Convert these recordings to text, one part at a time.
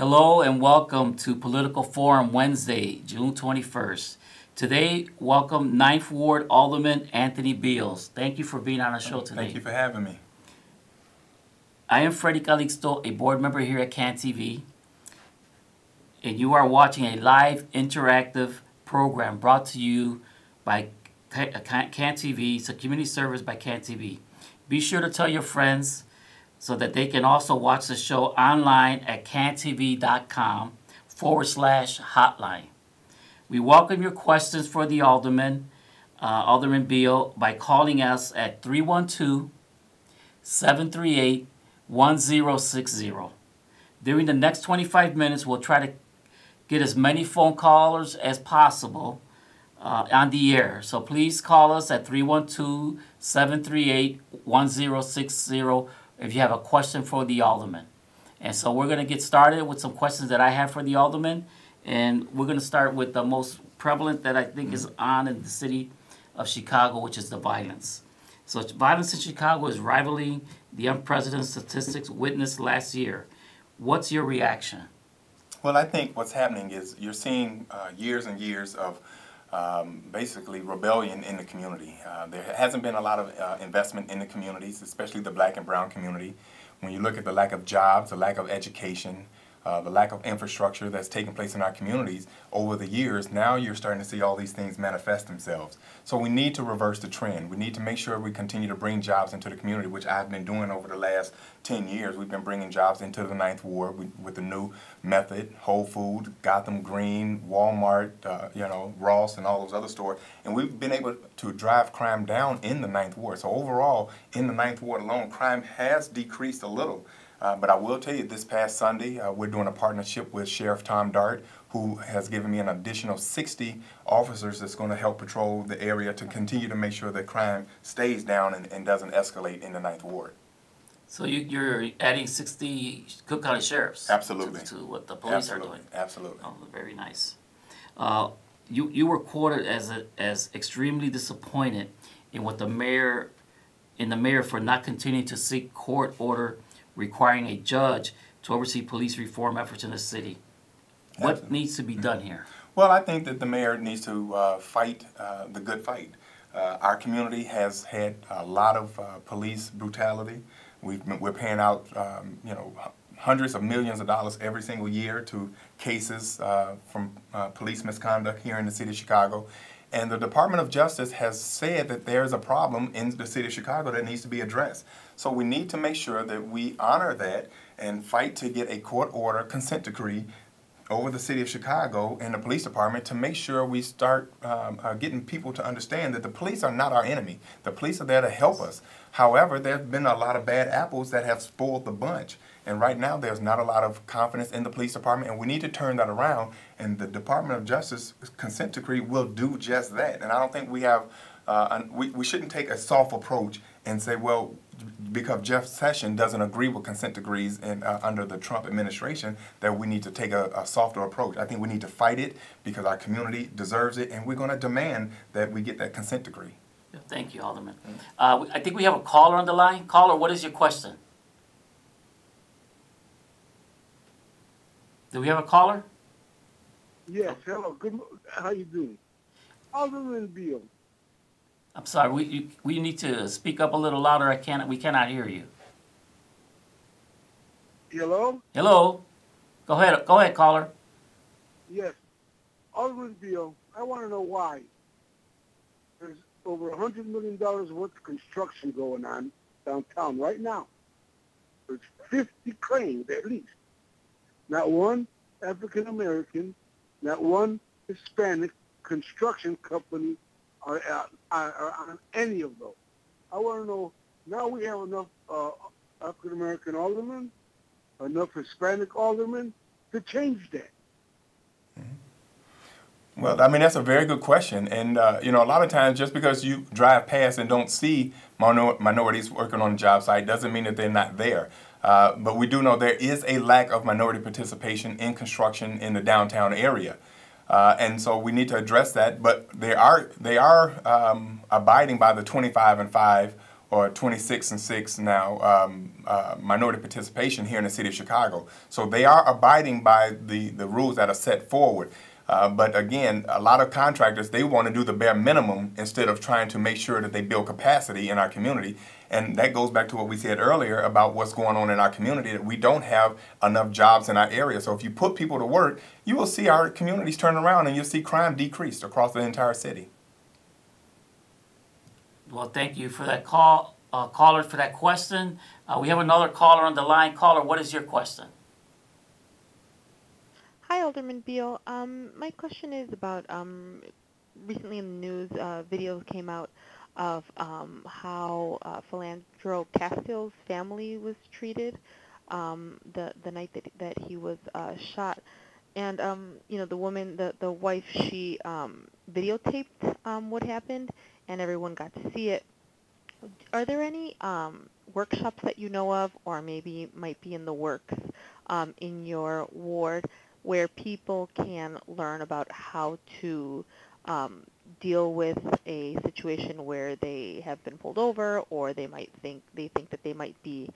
Hello and welcome to Political Forum Wednesday, June 21st. Today, welcome 9th Ward Alderman Anthony Beale. Thank you for being on our show today. Thank you for having me. I am Freddie Calixto, a board member here at CAN TV, and you are watching a live interactive program brought to you by CAN TV. It's a community service by CAN TV. Be sure to tell your friends so that they can also watch the show online at cantv.com/hotline. We welcome your questions for the Alderman, Alderman Beale, by calling us at 312-738-1060. During the next 25 minutes, we'll try to get as many phone callers as possible on the air. So please call us at 312-738-1060 if you have a question for the Alderman. And so we're going to get started with some questions that I have for the Alderman. And we're going to start with the most prevalent that I think is on in the city of Chicago, which is the violence. So violence in Chicago is rivaling the unprecedented statistics witnessed last year. What's your reaction? Well, I think what's happening is you're seeing years and years of basically rebellion in the community. There hasn't been a lot of investment in the communities, especially the black and brown community. When you look at the lack of jobs, the lack of education, the lack of infrastructure that's taken place in our communities over the years, now you're starting to see all these things manifest themselves. So we need to reverse the trend. We need to make sure we continue to bring jobs into the community, which I've been doing over the last 10 years. We've been bringing jobs into the 9th Ward with the new method, Whole Foods, Gotham Green, Walmart, Ross, and all those other stores. And we've been able to drive crime down in the 9th Ward. So overall, in the 9th Ward alone, crime has decreased a little. But I will tell you, this past Sunday, we're doing a partnership with Sheriff Tom Dart, who has given me an additional 60 officers that's going to help patrol the area to continue to make sure that crime stays down and doesn't escalate in the 9th Ward. So you're adding 60 Cook County sheriffs Absolutely. to what the police Absolutely. are doing. Absolutely. Oh, very nice. You were quoted as extremely disappointed in the mayor for not continuing to seek court order requiring a judge to oversee police reform efforts in the city. What Absolutely. needs to be done here? Well, I think that the mayor needs to fight the good fight. Our community has had a lot of police brutality. We're paying out, hundreds of millions of dollars every single year to cases from police misconduct here in the city of Chicago. And the Department of Justice has said that there's a problem in the city of Chicago that needs to be addressed. So we need to make sure that we honor that and fight to get a court order consent decree over the city of Chicago and the police department to make sure we start getting people to understand that the police are not our enemy. The police are there to help us. However, there have been a lot of bad apples that have spoiled the bunch. And right now, there's not a lot of confidence in the police department, and we need to turn that around. And the Department of Justice consent decree will do just that. And I don't think we have, we shouldn't take a soft approach and say, well, because Jeff Sessions doesn't agree with consent decrees under the Trump administration, that we need to take a softer approach. I think we need to fight it because our community deserves it, and we're going to demand that we get that consent decree. Thank you, Alderman. I think we have a caller on the line. Caller, what is your question? Do we have a caller? Yes, hello. Good. How you doing? Alderman Beale. I'm sorry. We need to speak up a little louder. We cannot hear you. Hello? Hello. Go ahead, caller. Yes. Alderman Beale, I want to know why there's over $100 million worth of construction going on downtown right now. There's 50 cranes at least. Not one African American, not one Hispanic construction company are on any of those. I want to know, now we have enough African American aldermen, enough Hispanic aldermen to change that. Well, I mean, that's a very good question. And, a lot of times just because you drive past and don't see minorities working on the job site doesn't mean that they're not there. But we do know there is a lack of minority participation in construction in the downtown area. And so we need to address that. But they are abiding by the 25 and 5 or 26 and 6 now minority participation here in the city of Chicago. So they are abiding by the rules that are set forward. But again, a lot of contractors, they want to do the bare minimum instead of trying to make sure that they build capacity in our community. And that goes back to what we said earlier about what's going on in our community, that we don't have enough jobs in our area. So if you put people to work, you will see our communities turn around and you'll see crime decreased across the entire city. Well, thank you for that call, caller, for that question. We have another caller on the line. Caller, what is your question? Hi, Alderman Beale. My question is about recently in the news, videos came out of how Philandro Castille's family was treated the night that he was shot. And you know, the woman, the wife, she videotaped what happened, and everyone got to see it. Are there any workshops that you know of, or maybe might be in the works in your ward, where people can learn about how to deal with a situation where they have been pulled over, or they think that they might be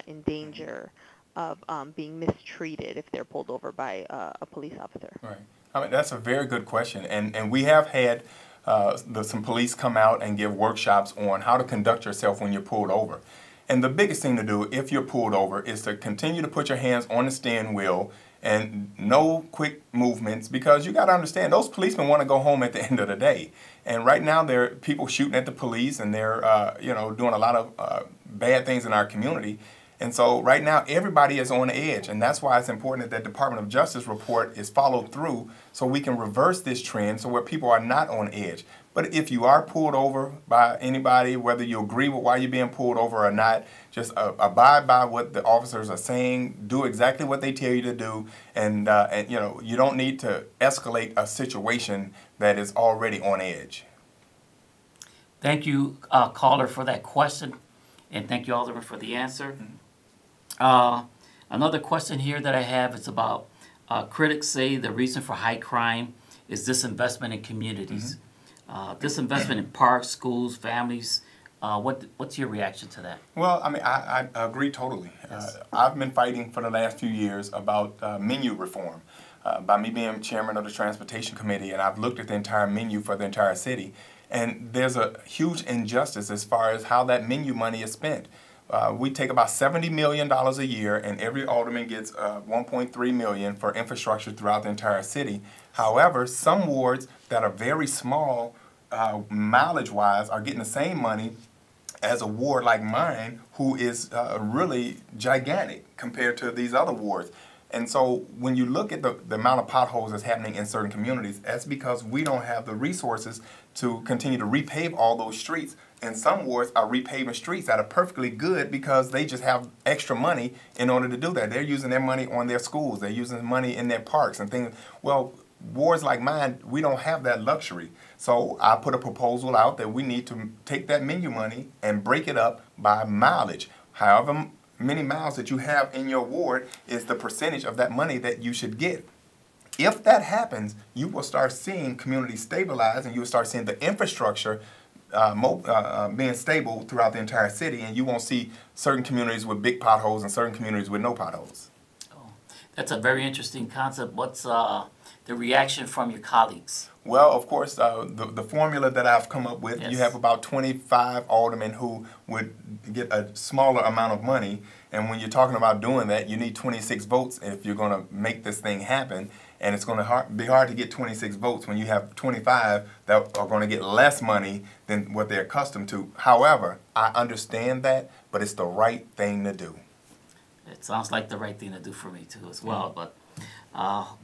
in danger of being mistreated if they're pulled over by a police officer? Right. I mean, that's a very good question. And we have had some police come out and give workshops on how to conduct yourself when you're pulled over. And the biggest thing to do if you're pulled over is to continue to put your hands on the steering wheel and no quick movements, because you got to understand those policemen want to go home at the end of the day. And right now there are people shooting at the police, and they're doing a lot of bad things in our community. And so right now everybody is on edge, and that's why it's important that the Department of Justice report is followed through so we can reverse this trend so where people are not on edge. But if you are pulled over by anybody, whether you agree with why you're being pulled over or not, just abide by what the officers are saying, do exactly what they tell you to do, and you don't need to escalate a situation that is already on edge. Thank you, caller, for that question, and thank you, Alderman, for the answer. Another question here that I have is about critics say the reason for high crime is disinvestment in communities. Disinvestment in parks, schools, families. What's your reaction to that? Well, I mean, I agree totally. Yes. I've been fighting for the last few years about menu reform. By me being chairman of the Transportation Committee, and I've looked at the entire menu for the entire city, and there's a huge injustice as far as how that menu money is spent. We take about $70 million a year, and every alderman gets $1.3 million for infrastructure throughout the entire city. However, some wards that are very small mileage-wise are getting the same money as a ward like mine, who is really gigantic compared to these other wards. And so when you look at the amount of potholes that's happening in certain communities, that's because we don't have the resources to continue to repave all those streets. And some wards are repaving streets that are perfectly good because they just have extra money in order to do that. They're using their money on their schools. They're using money in their parks and things. Well, wards like mine, we don't have that luxury. So I put a proposal out that we need to take that menu money and break it up by mileage. However many miles that you have in your ward is the percentage of that money that you should get. If that happens, you will start seeing communities stabilize, and you will start seeing the infrastructure being stable throughout the entire city, and you won't see certain communities with big potholes and certain communities with no potholes. Oh, that's a very interesting concept. What's the reaction from your colleagues? Well, of course, the formula that I've come up with, Yes. You have about 25 aldermen who would get a smaller amount of money, and when you're talking about doing that, you need 26 votes if you're going to make this thing happen, and it's going to be hard to get 26 votes when you have 25 that are going to get less money than what they're accustomed to. However, I understand that, but it's the right thing to do. It sounds like the right thing to do for me too as well, but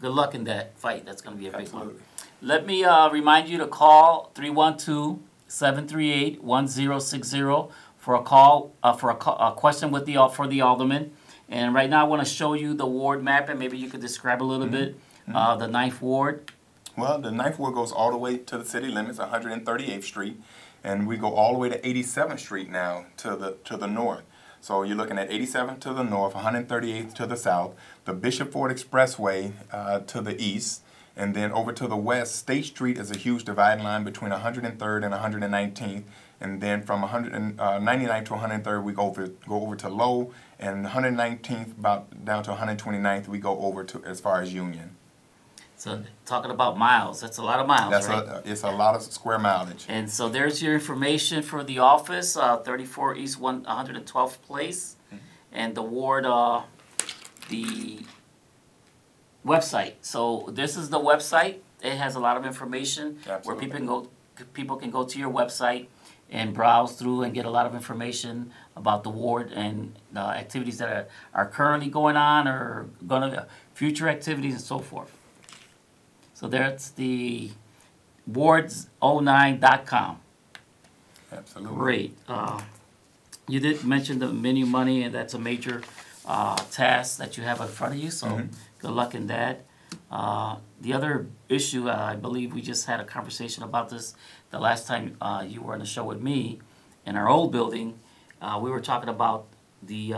good luck in that fight. That's going to be a big one. Let me remind you to call 312-738-1060 for a call for a question with for the alderman. And right now I want to show you the ward map, and maybe you could describe a little bit the 9th Ward. Well, the 9th Ward goes all the way to the city limits, 138th Street, and we go all the way to 87th Street now to the north. So you're looking at 87th to the north, 138th to the south, the Bishop Ford Expressway to the east, and then over to the west, State Street is a huge dividing line between 103rd and 119th. and then from 199th to 103rd we go over to Low, and 119th about down to 129th we go over to as far as Union. So talking about miles, that's a lot of miles, That's right? it's a lot of square mileage. And so there's your information for the office, 34 East 112th Place, and the ward, the website. So this is the website. It has a lot of information where people can go to your website and browse through and get a lot of information about the ward and the activities that are currently going on or gonna future activities and so forth. So that's the wards09.com. Absolutely. Great. You did mention the menu money, and that's a major task that you have in front of you, so good luck in that. The other issue, I believe we just had a conversation about this the last time you were on the show with me in our old building. We were talking about the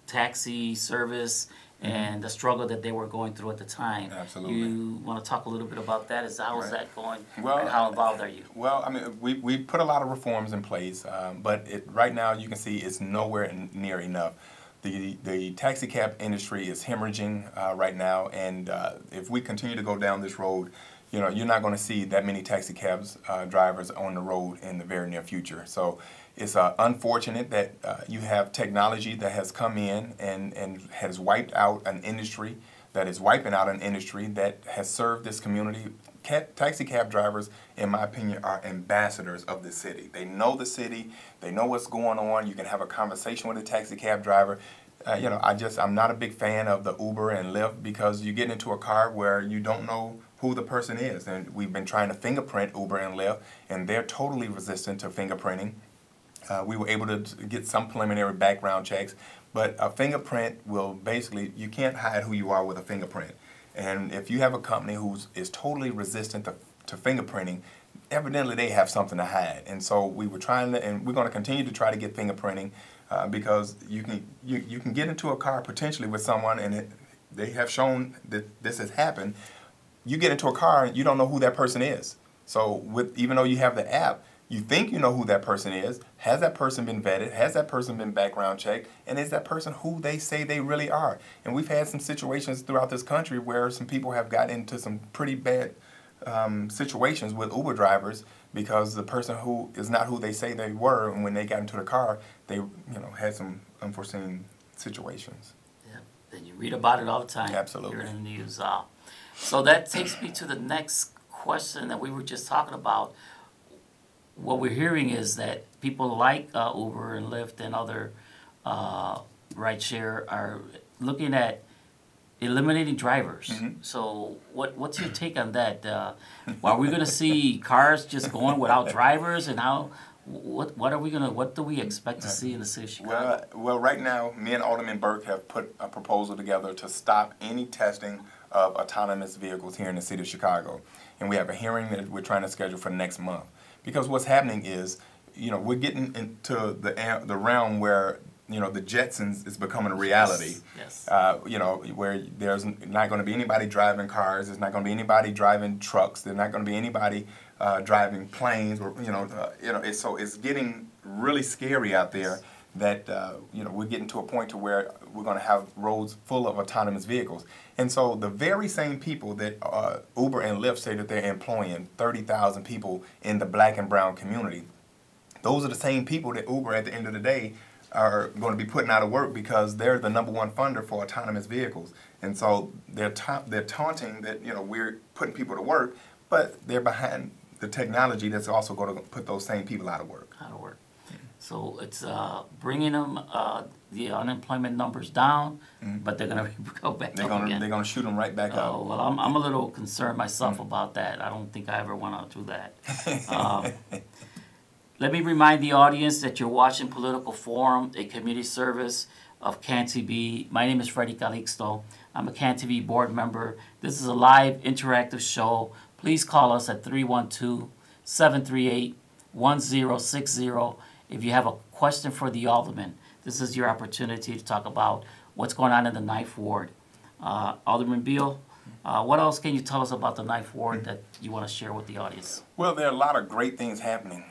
taxi service and the struggle that they were going through at the time. Absolutely. You want to talk a little bit about that? How is that going? Well, and how involved are you? Well, I mean, we put a lot of reforms in place, but right now you can see it's nowhere near enough. The taxi cab industry is hemorrhaging right now, and if we continue to go down this road, you know, you're not going to see that many taxi cabs drivers on the road in the very near future. So it's unfortunate that you have technology that has come in and has wiped out an industry, that is wiping out an industry that has served this community. Taxi cab drivers, in my opinion, are ambassadors of the city. They know the city. They know what's going on. You can have a conversation with a taxi cab driver. You know, I'm not a big fan of the Uber and Lyft because you get into a car where you don't know who the person is. And we've been trying to fingerprint Uber and Lyft, and they're totally resistant to fingerprinting. We were able to get some preliminary background checks, but a fingerprint will basically, you can't hide who you are with a fingerprint. And if you have a company who is totally resistant to fingerprinting, evidently they have something to hide. And so we were trying to, and we're going to continue to try to get fingerprinting because you can get into a car potentially with someone, and they have shown that this has happened. You get into a car and you don't know who that person is. So even though you have the app, you think you know who that person is. Has that person been vetted? Has that person been background checked? And is that person who they say they really are? And we've had some situations throughout this country where some people have gotten into some pretty bad situations with Uber drivers because the person who is not who they say they were, and when they got into the car, they had some unforeseen situations. Yeah, and you read about it all the time. Absolutely. Here in the news. So that takes me to the next question that we were just talking about. What we're hearing is that people like Uber and Lyft and other rideshare are looking at eliminating drivers. So what's your take on that? Are we going to see cars just going without drivers, and what do we expect to see in the city of Chicago? Well, right now, me and Alderman Burke have put a proposal together to stop any testing of autonomous vehicles here in the city of Chicago, and we have a hearing that we're trying to schedule for next month. Because what's happening is, we're getting into the realm where, the Jetsons is becoming a reality. Yes. Where there's not going to be anybody driving cars. There's not going to be anybody driving trucks. There's not going to be anybody driving planes. Or so it's getting really scary out there. That we're getting to a point to where we're going to have roads full of autonomous vehicles. And so the very same people that Uber and Lyft say that they're employing 30,000 people in the black and brown community, those are the same people that Uber at the end of the day are going to be putting out of work because they're the #1 funder for autonomous vehicles. And so they're taunting that we're putting people to work, but they're behind the technology that's also going to put those same people out of work. So it's bringing them the unemployment numbers down, but they're going to go back up again. They're going to shoot them right back up. Well, I'm a little concerned myself about that. I don't think I ever want to do that. Let me remind the audience that you're watching Political Forum, a community service of CAN-TV. My name is Freddie Calixto. I'm a CAN-TV board member. This is a live interactive show. Please call us at 312-738-1060. If you have a question for the Alderman, this is your opportunity to talk about what's going on in the 9th Ward. Alderman Beale, What else can you tell us about the Ninth Ward that you want to share with the audience? Well, there are a lot of great things happening.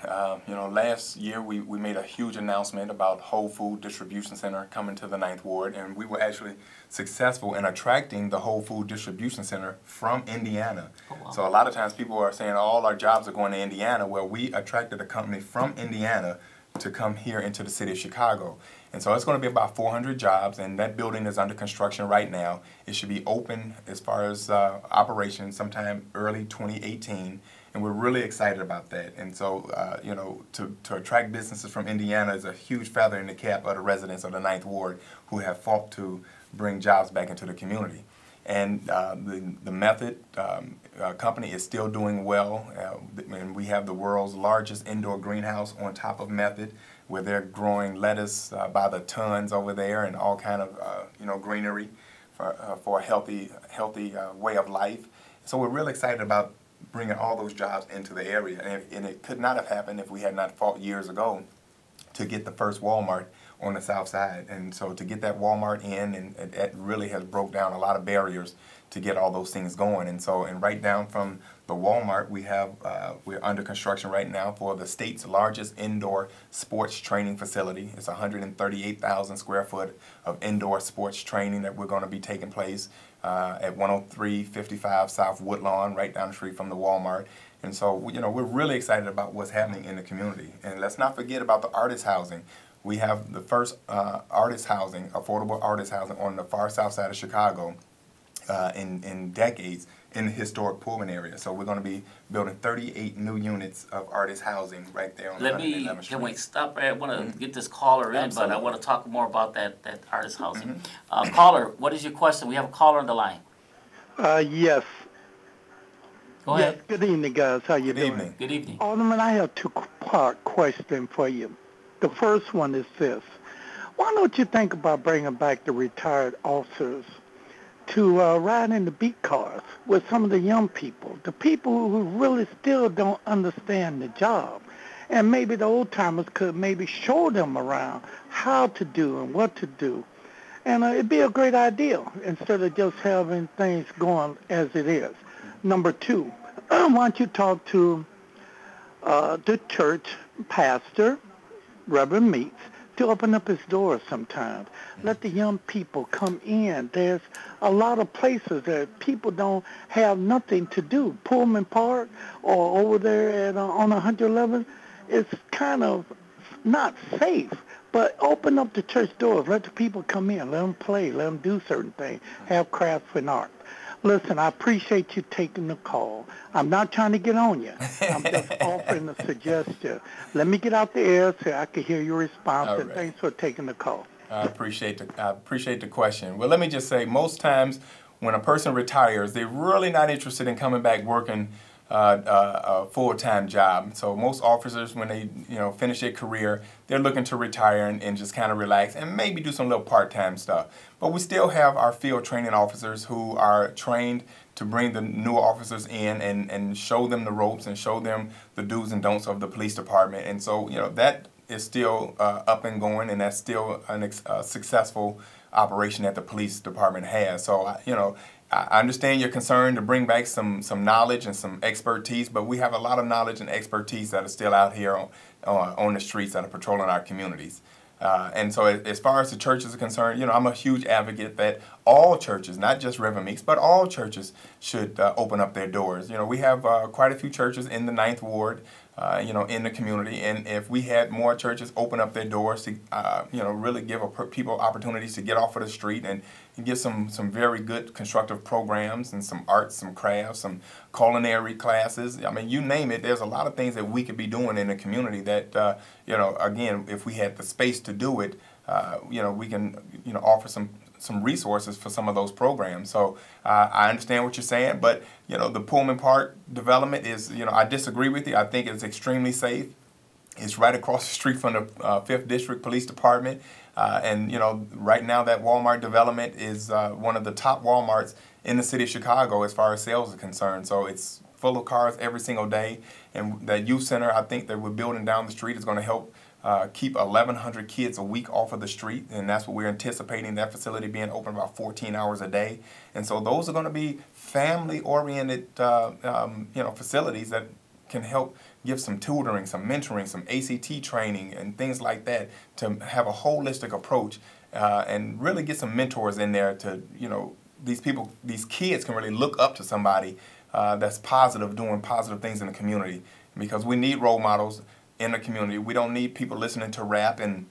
Last year we made a huge announcement about Whole Food Distribution Center coming to the Ninth Ward, and we were actually successful in attracting the Whole Food Distribution Center from Indiana. Oh, wow. So a lot of times people are saying all our jobs are going to Indiana. Well, we attracted a company from Indiana to come here into the city of Chicago. And so it's going to be about 400 jobs, and that building is under construction right now. It should be open as far as operation sometime early 2018, and we're really excited about that. And so, to attract businesses from Indiana is a huge feather in the cap of the residents of the Ninth Ward who have fought to bring jobs back into the community. And the Method company is still doing well, and we have the world's largest indoor greenhouse on top of Method, where they're growing lettuce by the tons over there and all kind of greenery for a healthy way of life. So we're really excited about bringing all those jobs into the area, and it could not have happened if we had not fought years ago to get the first Walmart on the south side. And so to get that Walmart in, and it really has broke down a lot of barriers to get all those things going. And so, and right down from the Walmart, we're under construction right now for the state's largest indoor sports training facility. It's 138,000 square foot of indoor sports training that we're going to be taking place at 10355 South Woodlawn, right down the street from the Walmart. And so, we're really excited about what's happening in the community. And let's not forget about the artist housing. We have the first artist housing, affordable artist housing on the far south side of Chicago in decades in the historic Pullman area. So we're going to be building 38 new units of artist housing right there on 111th Street. Can we stop? I want to get this caller in, Absolutely. but I want to talk more about that artist housing. Caller, what is your question? We have a caller on the line. Yes. Go Yes. ahead. Good evening, guys. How you Good doing? evening. Good evening. Alderman, I have two-part question for you. The first one is this. Why don't you think about bringing back the retired officers to ride in the beat cars with some of the young people, the people who really still don't understand the job? And maybe the old-timers could maybe show them around how to do and what to do. And it'd be a great idea instead of just having things going as it is. Number two, why don't you talk to the church pastor, Reverend Meeks, to open up his doors sometimes. Let the young people come in. There's a lot of places that people don't have nothing to do. Pullman Park or over there at, on 111, it's kind of not safe. But open up the church doors. Let the people come in. Let them play. Let them do certain things. Have crafts and art. Listen, I appreciate you taking the call. I'm not trying to get on you. I'm just offering a suggestion. Let me get out the air so I can hear your response. All And right. thanks for taking the call. I appreciate the question. Well, let me just say, most times when a person retires, they're really not interested in coming back working a full-time job. So most officers, when they finish their career, they're looking to retire and just kind of relax and maybe do some little part-time stuff. But we still have our field training officers who are trained to bring the new officers in and show them the ropes and show them the do's and don'ts of the police department. And so that is still up and going, and that's still a successful operation that the police department has. So I understand your concern to bring back some knowledge and some expertise, but we have a lot of knowledge and expertise that are still out here on the streets that are patrolling our communities. And so as far as the churches are concerned, I'm a huge advocate that all churches, not just Reverend Meeks, but all churches should open up their doors. We have quite a few churches in the Ninth Ward, in the community. And if we had more churches open up their doors to, really give people opportunities to get off of the street and get some very good constructive programs and some arts, some crafts, some culinary classes. I mean, you name it, there's a lot of things that we could be doing in the community that, again, if we had the space to do it, we can, offer some resources for some of those programs. So I understand what you're saying, but the Pullman Park development is, I disagree with you. I think it's extremely safe. It's right across the street from the 5th District Police Department. And right now that Walmart development is one of the top Walmarts in the city of Chicago as far as sales are concerned. So it's full of cars every single day. And that youth center, I think, that we're building down the street is going to help keep 1,100 kids a week off of the street, and that's what we're anticipating, that facility being open about 14 hours a day. And so those are going to be family-oriented facilities that can help give some tutoring, some mentoring, some ACT training, and things like that to have a holistic approach and really get some mentors in there to, these kids can really look up to somebody that's positive, doing positive things in the community, because we need role models in the community. We don't need people listening to rap and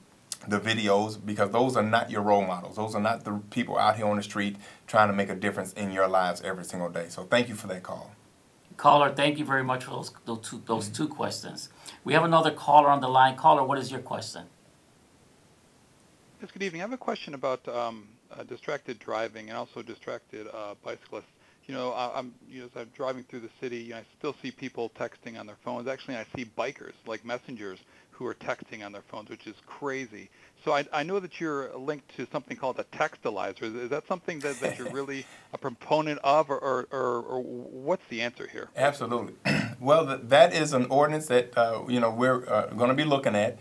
the videos, because those are not your role models. Those are not the people out here on the street trying to make a difference in your lives every single day. So thank you for that call. Caller, thank you very much for those two questions. We have another caller on the line. Caller, what is your question? Yes, good evening. I have a question about distracted driving and also distracted bicyclists. As I'm driving through the city, I still see people texting on their phones. Actually, I see bikers, like messengers, who are texting on their phones, which is crazy. So I know that you're linked to something called a textilizer. Is that something that you're really a proponent of, or what's the answer here? Absolutely. Well, that is an ordinance that we're going to be looking at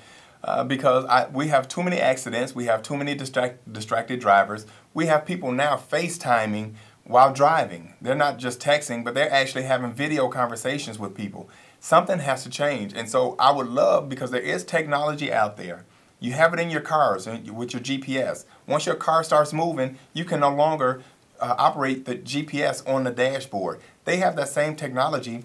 because we have too many accidents. We have too many distracted drivers. We have people now FaceTiming while driving. They're not just texting, but they're actually having video conversations with people. Something has to change. And so I would love, because there is technology out there, you have it in your cars with your GPS. Once your car starts moving, you can no longer operate the GPS on the dashboard. They have that same technology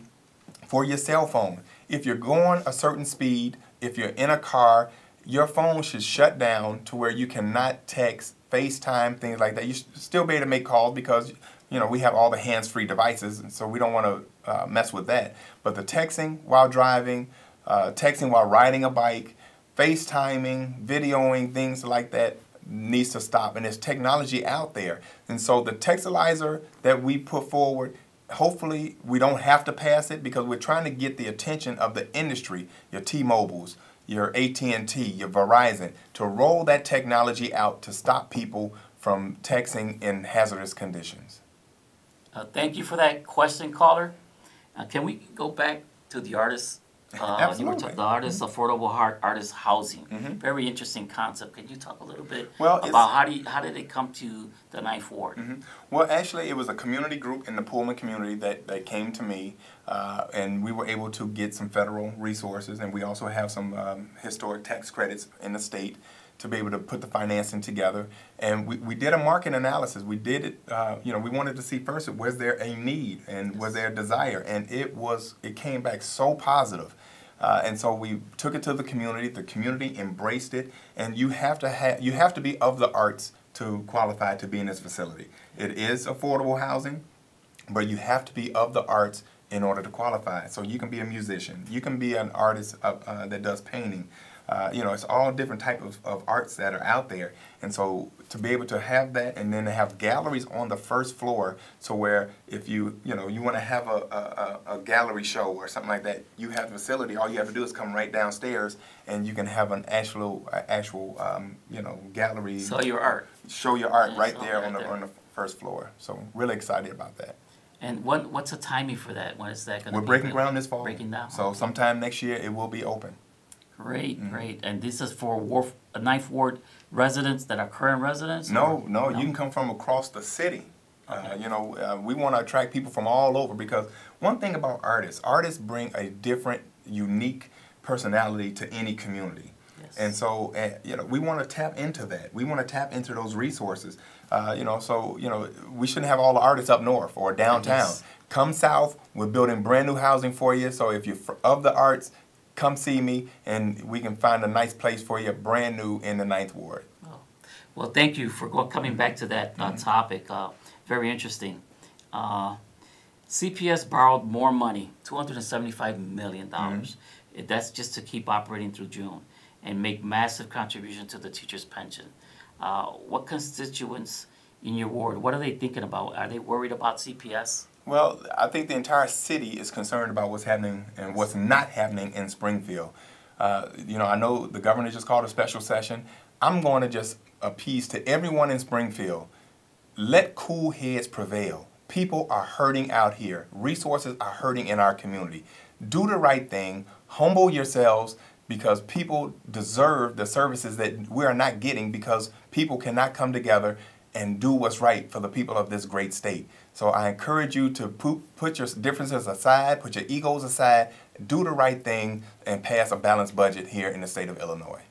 for your cell phone. If you're going a certain speed, if you're in a car, your phone should shut down to where you cannot text, FaceTime, things like that. You should still be able to make calls because we have all the hands-free devices, and so we don't want to mess with that. But the texting while driving, texting while riding a bike, FaceTiming, videoing, things like that needs to stop. And there's technology out there. And so the textilizer that we put forward, hopefully we don't have to pass it, because we're trying to get the attention of the industry, your T-Mobiles, your AT&T, your Verizon, to roll that technology out to stop people from texting in hazardous conditions. Thank you for that question, caller. Can we go back to the artist? Absolutely. The artist, affordable artist housing. Mm-hmm. Very interesting concept. Can you talk a little bit Well, about how did it come to the Ninth Ward? Mm-hmm. Well, actually, it was a community group in the Pullman community that came to me, and we were able to get some federal resources, and we also have some historic tax credits in the state to be able to put the financing together. And we did a market analysis. We did it, we wanted to see first, was there a need and was there a desire? And it came back so positive. And so we took it to the community embraced it, and you have to be of the arts to qualify to be in this facility. It is affordable housing, but you have to be of the arts in order to qualify. So you can be a musician, you can be an artist that does painting. It's all different types of arts that are out there. And so to be able to have that, and then to have galleries on the first floor, so where if you want to have a gallery show or something like that, you have the facility, all you have to do is come right downstairs and you can have an actual gallery. Show your art. Show your art right there on the first floor. So really excited about that. And what's the timing for that? When is that going to be? We're breaking ground this fall. Breaking down. So sometime next year it will be open. Great, great. And this is for Ninth Ward residents that are current residents? No, you can come from across the city. Okay. We want to attract people from all over, because one thing about artists bring a different, unique personality to any community. Yes. And so, we want to tap into that. We want to tap into those resources. We shouldn't have all the artists up north or downtown. Yes. Come south, we're building brand new housing for you. So if you're of the arts, come see me, and we can find a nice place for you, brand new in the Ninth Ward. Oh. Well, thank you for coming back to that topic. Very interesting. CPS borrowed more money, $275 million. That's just to keep operating through June and make massive contribution to the teachers' pension. What constituents in your ward, what are they thinking about? Are they worried about CPS? Well, I think the entire city is concerned about what's happening and what's not happening in Springfield. I know the governor just called a special session. I'm going to just appease to everyone in Springfield. Let cool heads prevail. People are hurting out here. Resources are hurting in our community. Do the right thing. Humble yourselves, because people deserve the services that we are not getting, because people cannot come together and do what's right for the people of this great state. So I encourage you to put your differences aside, put your egos aside, do the right thing, and pass a balanced budget here in the state of Illinois.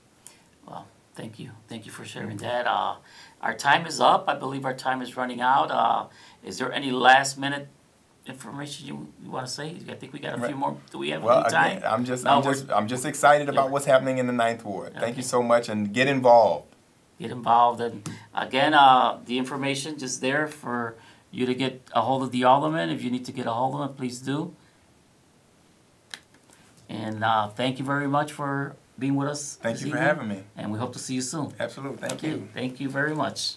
Well, thank you. Thank you for sharing that. Our time is up. I believe our time is running out. Is there any last minute information you want to say? I think we got a few more. Do we have any time? Again, I'm just excited about what's happening in the 9th Ward. Okay. Thank you so much, and get involved. Get involved. And again, the information just there for you to get a hold of the alderman. If you need to get a hold of him, please do. And thank you very much for being with us. Thank you for having me. And we hope to see you soon. Absolutely. Thank you. Thank you very much.